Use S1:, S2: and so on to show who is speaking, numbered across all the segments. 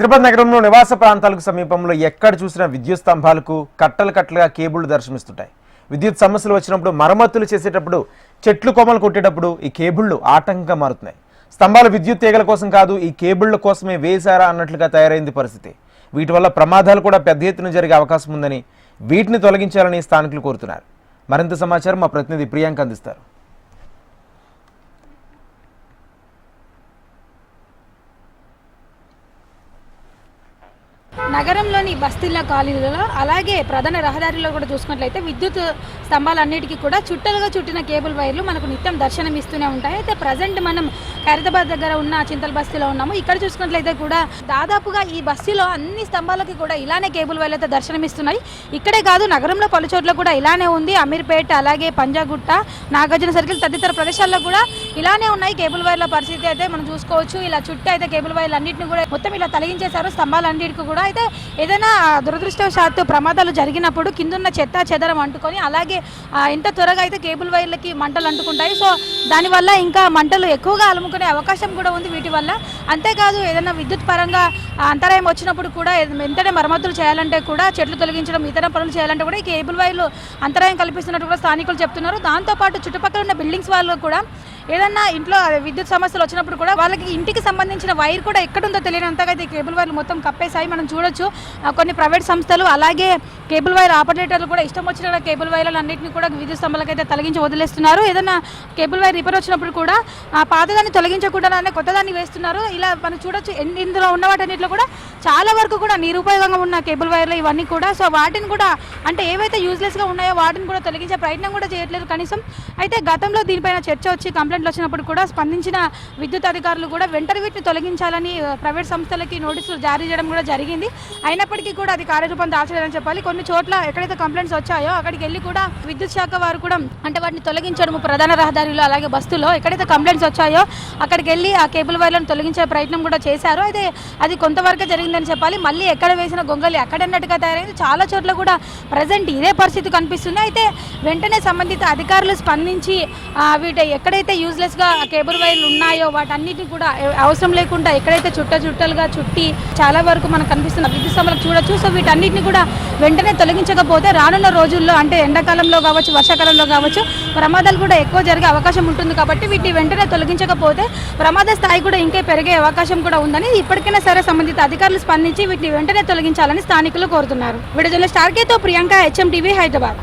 S1: తిరుపతి నగరంలో నివాస ప్రాంతాలకు సమీపంలో ఎక్కడ చూసినా విద్యుత్ స్తంభాలకు కట్టలు కట్టలుగా కేబుళ్లు దర్శనమిస్తుంటాయి. విద్యుత్ సమస్యలు వచ్చినప్పుడు మరమ్మతులు చేసేటప్పుడు చెట్లు కొమ్మలు కొట్టేటప్పుడు ఈ కేబుళ్లు ఆటంకంగా మారుతున్నాయి. స్తంభాలు విద్యుత్ తీగల కోసం కాదు, ఈ కేబుళ్ల కోసమే వేశారా అన్నట్లుగా తయారైంది పరిస్థితి. వీటి వల్ల ప్రమాదాలు కూడా పెద్ద ఎత్తున జరిగే అవకాశం ఉందని, వీటిని తొలగించాలని స్థానికులు కోరుతున్నారు. మరింత సమాచారం మా ప్రతినిధి ప్రియాంక అందిస్తారు.
S2: నగరంలోని బస్తీల కాలనీలలో అలాగే ప్రధాన రహదారిలో కూడా చూసుకున్నట్లయితే విద్యుత్ స్తంభాలన్నిటికీ కూడా చుట్టలుగా చుట్టిన కేబుల్ వైర్లు మనకు నిత్యం దర్శనం ఇస్తూనే ఉంటాయి. అయితే ప్రజెంట్ మనం ఖైరతాబాద్ దగ్గర ఉన్న చింతల బస్తీలో ఉన్నాము. ఇక్కడ చూసుకున్నట్లయితే కూడా దాదాపుగా ఈ బస్తీలో అన్ని స్తంభాలకి కూడా ఇలానే కేబుల్ వైర్లు అయితే దర్శనమిస్తున్నాయి. ఇక్కడే కాదు, నగరంలో పలు చోట్ల కూడా ఇలానే ఉంది. అమీర్పేట, అలాగే పంజాగుట్ట, నాగార్జున సర్కిల్ తదితర ప్రదేశాల్లో కూడా ఇలానే ఉన్నాయి కేబుల్ వైర్ల పరిస్థితి అయితే మనం చూసుకోవచ్చు. ఇలా చుట్టూ అయితే కేబుల్ వైర్లు అన్నింటినీ కూడా మొత్తం ఇలా తొలగించేశారు స్తంభాలన్నిటికీ కూడా. అయితే ఏదైనా దురదృష్టవశాత్తు ప్రమాదాలు జరిగినప్పుడు కిందున్న చెత్త చెదరం అంటుకొని అలాగే ఎంత త్వరగా అయితే కేబుల్ వైర్లకి మంటలు అంటుకుంటాయి. సో దానివల్ల ఇంకా మంటలు ఎక్కువగా అలుముకునే అవకాశం కూడా ఉంది వీటి వల్ల. అంతేకాదు, ఏదైనా విద్యుత్ పరంగా అంతరాయం వచ్చినప్పుడు కూడా వెంటనే మరమ్మతులు చేయాలంటే కూడా, చెట్లు తొలగించడం, ఇతర పనులు చేయాలంటే కూడా ఈ కేబుల్ వైర్లు అంతరాయం కల్పిస్తున్నట్టు కూడా స్థానికులు చెప్తున్నారు. దాంతోపాటు చుట్టుపక్కల ఉన్న బిల్డింగ్స్ వాళ్ళు కూడా ఏదన్నా ఇంట్లో విద్యుత్ సమస్యలు వచ్చినప్పుడు కూడా వాళ్ళకి ఇంటికి సంబంధించిన వైర్ కూడా ఎక్కడుందో తెలియనంతగా అయితే కేబుల్ వైర్లు మొత్తం కప్పేశాయి. మనం చూడొచ్చు కొన్ని ప్రైవేట్ సంస్థలు అలాగే కేబుల్ వైర్ ఆపరేటర్లు కూడా ఇష్టం వచ్చిన కేబుల్ వైర్లు అన్నింటినీ కూడా విద్యుత్ స్తంభాలకు అయితే తొలగించి వదిలేస్తున్నారు. ఏదైనా కేబుల్ వైర్ రిపేర్ వచ్చినప్పుడు కూడా పాతదాన్ని తొలగించకుండానే కొత్తదాన్ని వేస్తున్నారు. ఇలా మనం చూడొచ్చు. ఇందులో ఉన్న వాటన్నిటిలో కూడా చాలా వరకు కూడా నిరుపయోగంగా ఉన్న కేబుల్ వైర్లు ఇవన్నీ కూడా. సో వాటిని కూడా అంటే ఏవైతే యూజ్లెస్గా ఉన్నాయో వాటిని కూడా తొలగించే ప్రయత్నం కూడా చేయట్లేదు కనీసం. అయితే గతంలో దీనిపైన చర్చ వచ్చి కంప్లైంట్లు వచ్చినప్పుడు కూడా స్పందించిన విద్యుత్ అధికారులు కూడా వెంటనే వీటిని తొలగించాలని ప్రైవేట్ సంస్థలకి నోటీసులు జారీ చేయడం కూడా జరిగింది. అయినప్పటికీ కూడా అది కార్యరూపం దాల్చలేదని చెప్పాలి. కొన్ని చోట్ల ఎక్కడైతే కంప్లైంట్స్ వచ్చాయో అక్కడికి వెళ్ళి కూడా విద్యుత్ శాఖ వారు కూడా అంటే వాటిని తొలగించడం ప్రధాన రహదారిలో అలాగే బస్సులో ఎక్కడైతే కంప్లైంట్స్ వచ్చాయో అక్కడికి వెళ్ళి ఆ కేబుల్ వైర్లను తొలగించే ప్రయత్నం కూడా చేశారు. అయితే అది కొంతవరకు జరిగిందని చెప్పాలి. మళ్ళీ ఎక్కడ వేసిన గొంగలి అక్కడన్నట్టుగా తయారైంది. చాలా చోట్ల కూడా ప్రజెంట్ ఇదే పరిస్థితి కనిపిస్తుంది. అయితే వెంటనే సంబంధిత అధికారులు స్పందించి వీటి ఎక్కడైతే యూజ్లెస్గా కేబుల్ వైర్లు ఉన్నాయో వాటన్నిటిని కూడా అవసరం లేకుండా ఎక్కడైతే చుట్టలుగా చుట్టి చాలా వరకు మనకు కనిపిస్తున్న విద్యుత్ స్తంభాలకు చూడొచ్చు. సో వీటన్నిటిని కూడా వెంటనే తొలగించకపోతే రానున్న రోజుల్లో అంటే ఎండాకాలంలో కావచ్చు, వర్షాకాలంలో కావచ్చు ప్రమాదాలు కూడా ఎక్కువ జరిగే అవకాశం ఉంటుంది. కాబట్టి వీటిని వెంటనే తొలగించకపోతే ప్రమాద స్థాయి కూడా ఇంకా పెరిగే అవకాశం కూడా ఉందని ఇప్పటికైనా సరే సంబంధిత అధికారులు స్పందించి వీటిని వెంటనే తొలగించాలని స్థానికులు కోరుతున్నారు. వీడియో జర్నలిస్ట్ స్టార్కేతో ప్రియాంక, HMTV, హైదరాబాద్.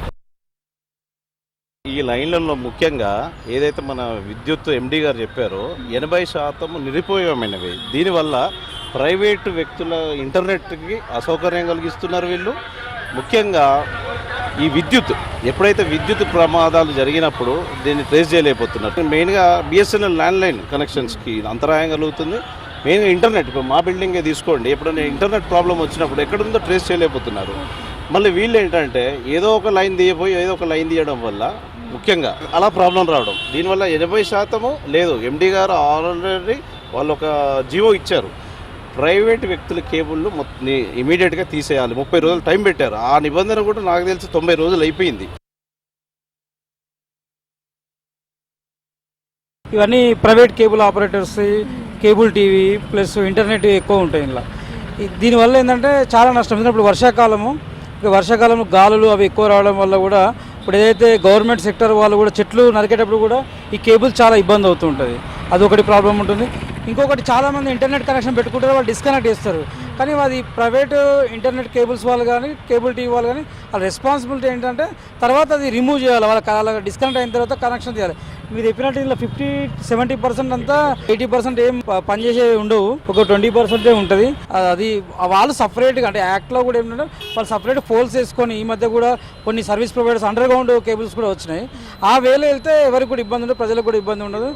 S3: ఈ లైన్లలో ముఖ్యంగా ఏదైతే మన విద్యుత్ ఎండీ గారు చెప్పారో 80% నిరుపయోగమైనవి. దీనివల్ల ప్రైవేటు వ్యక్తుల ఇంటర్నెట్కి అసౌకర్యం కలిగిస్తున్నారు వీళ్ళు. ముఖ్యంగా ఈ విద్యుత్ ఎప్పుడైతే విద్యుత్ ప్రమాదాలు జరిగినప్పుడు దీన్ని ట్రేస్ చేయలేకపోతున్నారు. మెయిన్గా BSNL ల్యాండ్లైన్ కనెక్షన్స్కి అంతరాయం కలుగుతుంది. మెయిన్గా ఇంటర్నెట్, ఇప్పుడు మా బిల్డింగే తీసుకోండి, ఎప్పుడైనా ఇంటర్నెట్ ప్రాబ్లం వచ్చినప్పుడు ఎక్కడుందో ట్రేస్ చేయలేకపోతున్నారు. మళ్ళీ వీళ్ళు ఏంటంటే ఏదో ఒక లైన్ తీయబోయి ఏదో ఒక లైన్ తీయడం వల్ల ముఖ్యంగా అలా ప్రాబ్లం రావడం. దీనివల్ల 80% లేదు. ఎండీ గారు ఆల్రెడీ వాళ్ళు ఒక జీవో ఇచ్చారు, ప్రైవేట్ వ్యక్తుల కేబుల్ను ఇమీడియట్గా తీసేయాలి. 30 రోజులు టైం పెట్టారు. ఆ నిబంధన కూడా నాకు తెలిసి 90 రోజులు అయిపోయింది.
S4: ఇవన్నీ private cable operators, cable TV plus internet ఎక్కువ ఉంటాయి ఇలా. దీనివల్ల ఏంటంటే చాలా నష్టం. ఇప్పుడు వర్షాకాలంలో గాలులు అవి ఎక్కువ రావడం వల్ల కూడా ఇప్పుడు ఏదైతే గవర్నమెంట్ సెక్టర్ వాళ్ళు కూడా చెట్లు నరికేటప్పుడు కూడా ఈ కేబుల్ చాలా ఇబ్బంది అవుతూ ఉంటుంది. అదొకటి ప్రాబ్లం ఉంటుంది. ఇంకొకటి, చాలామంది ఇంటర్నెట్ కనెక్షన్ పెట్టుకుంటారు, వాళ్ళు డిస్కనెక్ట్ చేస్తారు. కానీ అది ప్రైవేటు ఇంటర్నెట్ కేబుల్స్ వాళ్ళు కానీ కేబుల్ టీవీ వాళ్ళు కానీ వాళ్ళ రెస్పాన్సిబిలిటీ ఏంటంటే తర్వాత అది రిమూవ్ చేయాలి. వాళ్ళ డిస్కనెక్ట్ అయిన తర్వాత కనెక్షన్ చేయాలి. మీరు చెప్పినట్టు ఇలా 50-70% అంతా 80% ఏం పనిచేసేవి ఉండవు, ఒక 20% ఉంటుంది. అది వాళ్ళు సపరేట్గా అంటే యాక్ట్లో కూడా ఏంటంటే వాళ్ళు సపరేట్ పోల్స్ వేసుకొని ఈ మధ్య కూడా కొన్ని service providers under ground cables కూడా వచ్చినాయి. ఆ వేలో వెళ్తే ఎవరికి కూడా ఇబ్బంది ఉండదు, ప్రజలకు కూడా ఇబ్బంది ఉండదు.